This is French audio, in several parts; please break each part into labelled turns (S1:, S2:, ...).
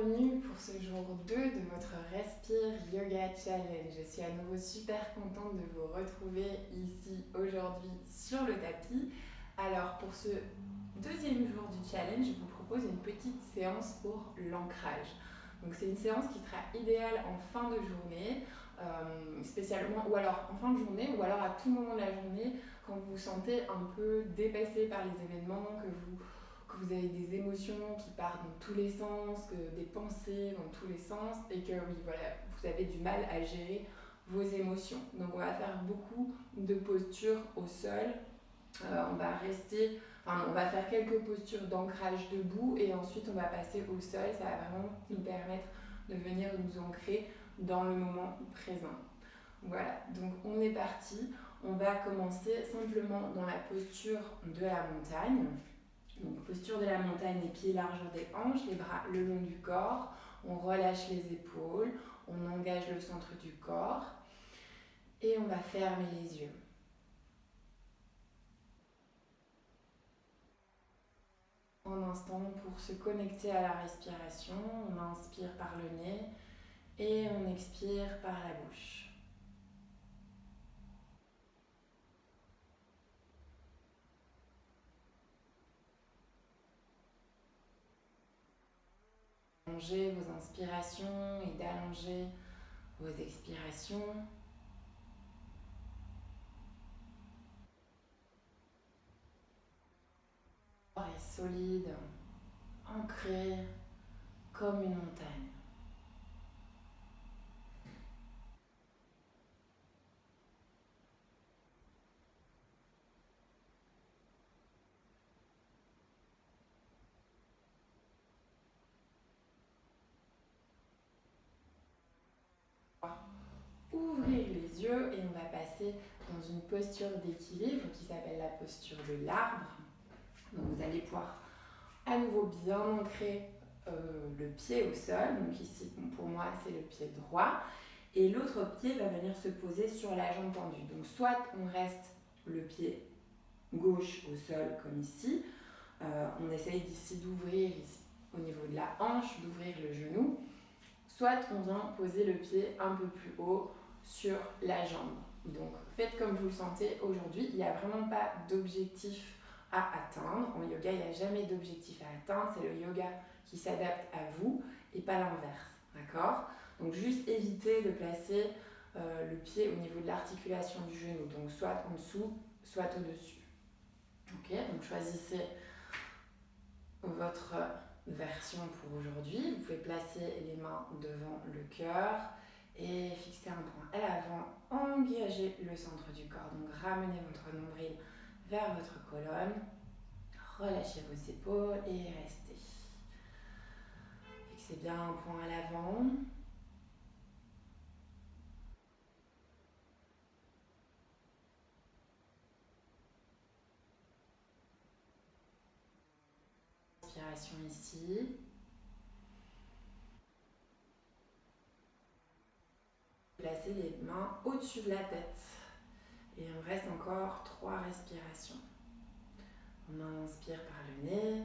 S1: bienvenue pour ce jour 2 de votre Respire Yoga Challenge. Je suis à nouveau super contente de vous retrouver ici aujourd'hui sur le tapis. Alors pour ce deuxième jour du challenge, je vous propose une petite séance pour l'ancrage. Donc c'est une séance qui sera idéale en fin de journée, spécialement, ou alors en fin de journée, ou alors à tout moment de la journée, quand vous vous sentez un peu dépassé par les événements, que vous avez des émotions qui partent dans tous les sens, que des pensées dans tous les sens, et que oui, voilà, vous avez du mal à gérer vos émotions. Donc on va faire beaucoup de postures au sol. On va faire quelques postures d'ancrage debout et ensuite on va passer au sol. Ça va vraiment nous permettre de venir nous ancrer dans le moment présent. Voilà, donc on est parti. On va commencer simplement dans la posture de la montagne. Donc posture de la montagne, les pieds largeur des hanches, les bras le long du corps. On relâche les épaules, on engage le centre du corps et on va fermer les yeux. Un instant pour se connecter à la respiration, on inspire par le nez et on expire par la bouche. Allongez vos inspirations et d'allonger vos expirations. Le corps est solide, ancré comme une montagne. Ouvrir les yeux et on va passer dans une posture d'équilibre qui s'appelle la posture de l'arbre. Donc vous allez pouvoir à nouveau bien ancrer le pied au sol. Donc ici, pour moi, c'est le pied droit. Et l'autre pied va venir se poser sur la jambe tendue. Donc soit on reste le pied gauche au sol comme ici. On essaye d'ici d'ouvrir ici, au niveau de la hanche, d'ouvrir le genou. Soit on vient poser le pied un peu plus haut sur la jambe. Donc faites comme vous le sentez aujourd'hui. Il n'y a vraiment pas d'objectif à atteindre. En yoga, il n'y a jamais d'objectif à atteindre. C'est le yoga qui s'adapte à vous et pas l'inverse. D'accord ? Donc juste évitez de placer le pied au niveau de l'articulation du genou. Donc soit en dessous, soit au-dessus. Ok ? Donc choisissez votre version pour aujourd'hui. Vous pouvez placer les mains devant le cœur et fixer un point à l'avant, engager le centre du corps. Donc ramenez votre nombril vers votre colonne, relâchez vos épaules et restez. Fixez bien un point à l'avant. Inspiration ici. Placez les mains au-dessus de la tête. Et on reste encore 3 respirations. On inspire par le nez.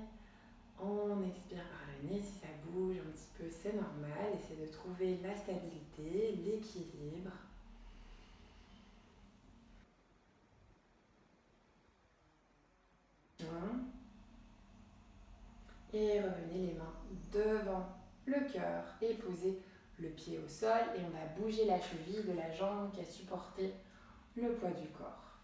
S1: On expire par le nez. Si ça bouge un petit peu, c'est normal. Essayez de trouver la stabilité, l'équilibre. Et revenez les mains devant le cœur et posez le pied au sol. Et on va bouger la cheville de la jambe qui a supporté le poids du corps.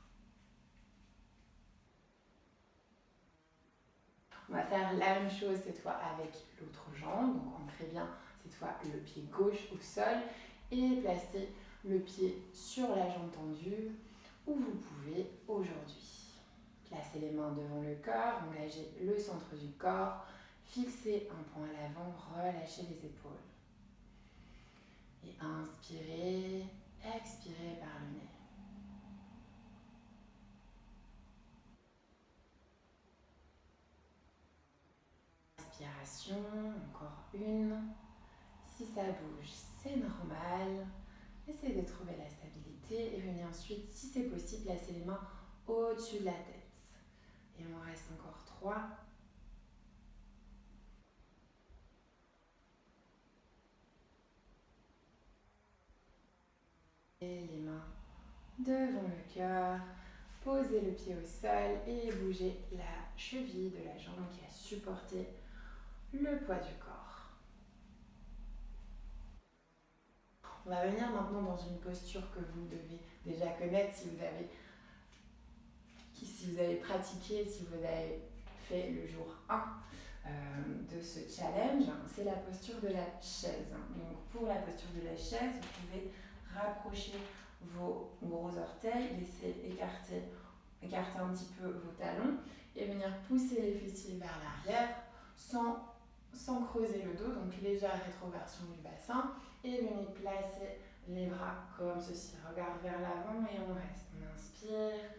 S1: On va faire la même chose cette fois avec l'autre jambe. Donc ancrez bien cette fois le pied gauche au sol et placez le pied sur la jambe tendue où vous pouvez aujourd'hui. Placez les mains devant le cœur, engagez le centre du corps, fixez un point à l'avant, relâchez les épaules. Et inspirez, expirez par le nez. Inspiration, encore une. Si ça bouge, c'est normal. Essayez de trouver la stabilité et venez ensuite, si c'est possible, placer les mains au-dessus de la tête. Et on reste encore 3. Et les mains devant le cœur. Posez le pied au sol et bougez la cheville de la jambe qui a supporté le poids du corps. On va venir maintenant dans une posture que vous devez déjà connaître si vous avez pratiqué, si vous avez fait le jour 1 de ce challenge. C'est la posture de la chaise. Donc pour la posture de la chaise, vous pouvez rapprocher vos gros orteils, laisser écarter un petit peu vos talons et venir pousser les fessiers vers l'arrière sans creuser le dos, donc légère rétroversion du bassin, et venez placer les bras comme ceci, regard vers l'avant et on reste. On inspire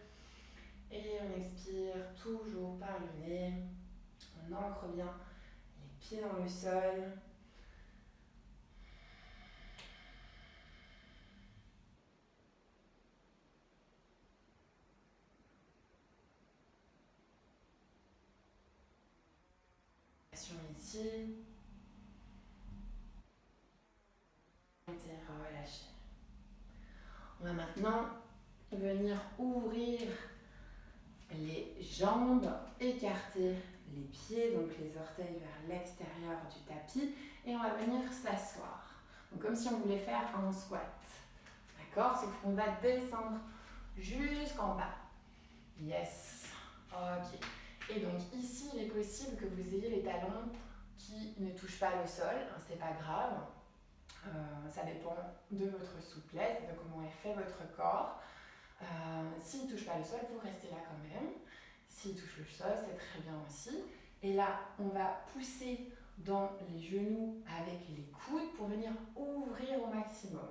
S1: et on expire toujours par le nez. On ancre bien les pieds dans le sol. Ici. Relâcher. On va maintenant venir ouvrir les jambes, écarter les pieds, donc les orteils vers l'extérieur du tapis, et on va venir s'asseoir. Donc comme si on voulait faire un squat. D'accord? Sauf qu'on va descendre jusqu'en bas. Yes. Ok. Et donc ici, il est possible que vous ayez les talons qui ne touchent pas le sol. C'est pas grave. Ça dépend de votre souplesse, de comment est fait votre corps. S'il ne touche pas le sol, vous restez là quand même. S'il touche le sol, c'est très bien aussi. Et là, on va pousser dans les genoux avec les coudes pour venir ouvrir au maximum.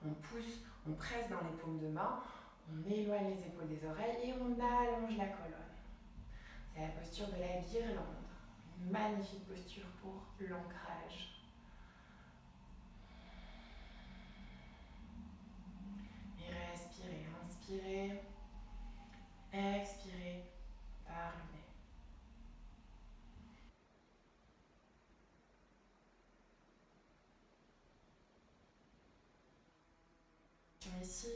S1: On pousse, on presse dans les paumes de main, on éloigne les épaules des oreilles et on allonge la colonne. C'est la posture de la guirlande. Une magnifique posture pour l'ancrage. Et respirez, inspirez, expirez par le nez. Ici.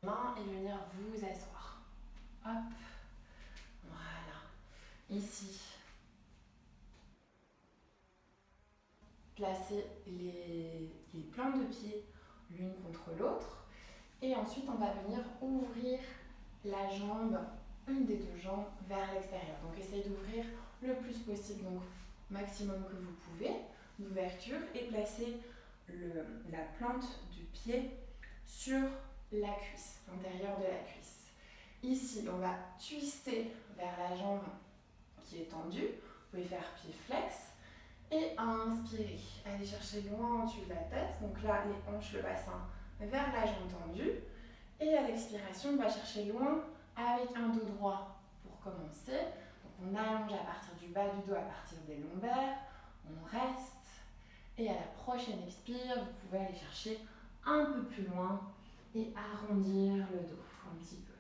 S1: Main et venir vous asseoir. Hop. Voilà. Ici. Placez les plantes de pied l'une contre l'autre. Et ensuite, on va venir ouvrir la jambe, une des deux jambes, vers l'extérieur. Donc, essayez d'ouvrir le plus possible, donc maximum que vous pouvez, d'ouverture, et placez la plante du pied sur la cuisse, l'intérieur de la cuisse. Ici, on va twister vers la jambe qui est tendue. Vous pouvez faire pied flex. Et inspirez. Allez chercher loin au-dessus de la tête. Donc là, les hanches, le bassin vers la jambe tendue. Et à l'expiration, on va chercher loin avec un dos droit pour commencer. Donc on allonge à partir du bas du dos, à partir des lombaires. On reste. Et à la prochaine expire, vous pouvez aller chercher un peu plus loin et arrondir le dos un petit peu.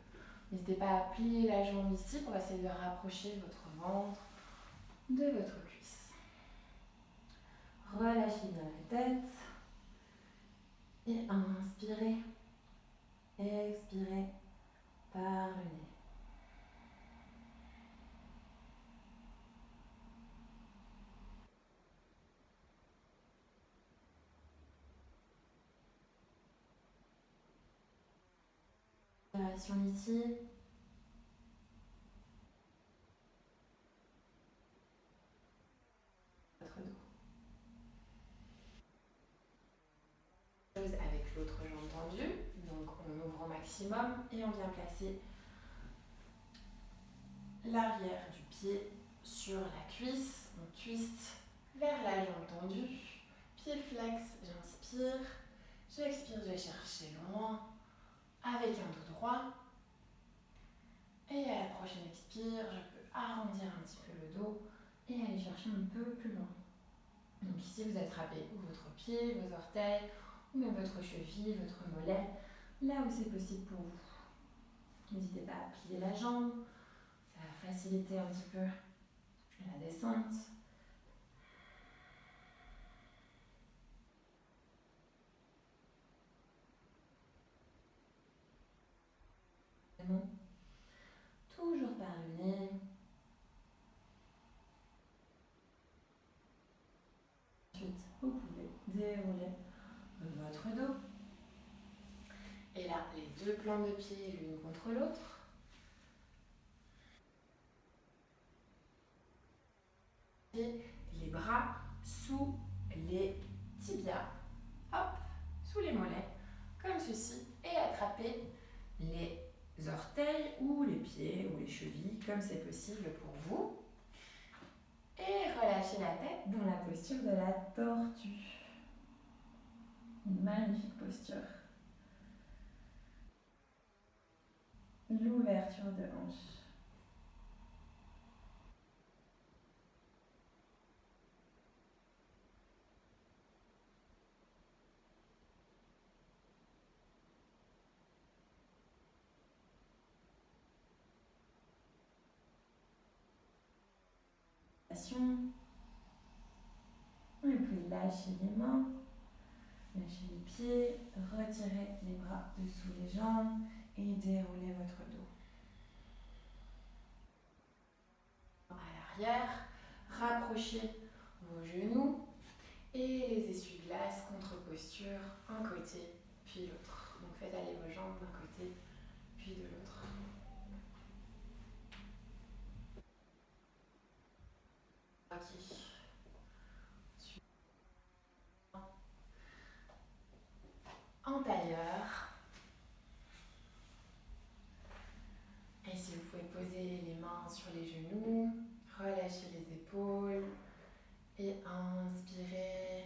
S1: N'hésitez pas à plier la jambe ici pour essayer de rapprocher votre ventre de votre cuisse. Relâchez bien la tête. Et inspirez. Expirez par le nez. Inspiration ici. Votre dos. Avec l'autre jambe tendue. Donc on ouvre au maximum et on vient placer l'arrière du pied sur la cuisse. On twist vers la jambe tendue. Pied flex, j'inspire. J'expire, je vais chercher loin avec un dos droit. Et à la prochaine expire, je peux arrondir un petit peu le dos et aller chercher un peu plus loin. Donc ici, vous attrapez votre pied, vos orteils, ou même votre cheville, votre mollet, là où c'est possible pour vous. N'hésitez pas à plier la jambe, ça va faciliter un petit peu la descente. poumons. Toujours par le nez. Ensuite, vous pouvez dérouler votre dos. Et là, les deux plans de pied l'une contre l'autre. Et les bras sous les tibias, hop, sous les mollets, comme ceci, et attrapez les orteils ou les pieds ou les chevilles, comme c'est possible pour vous. Et relâchez la tête dans la posture de la tortue. Une magnifique posture. L'ouverture de hanche. Et puis lâchez les mains, lâchez les pieds, retirez les bras dessous les jambes et déroulez votre dos. À l'arrière, rapprochez vos genoux et les essuie-glaces contre posture, un côté puis l'autre. Donc faites aller vos jambes d'un côté puis de l'autre. Ok. En tailleur. Et si vous pouvez poser les mains sur les genoux, relâchez les épaules et inspirez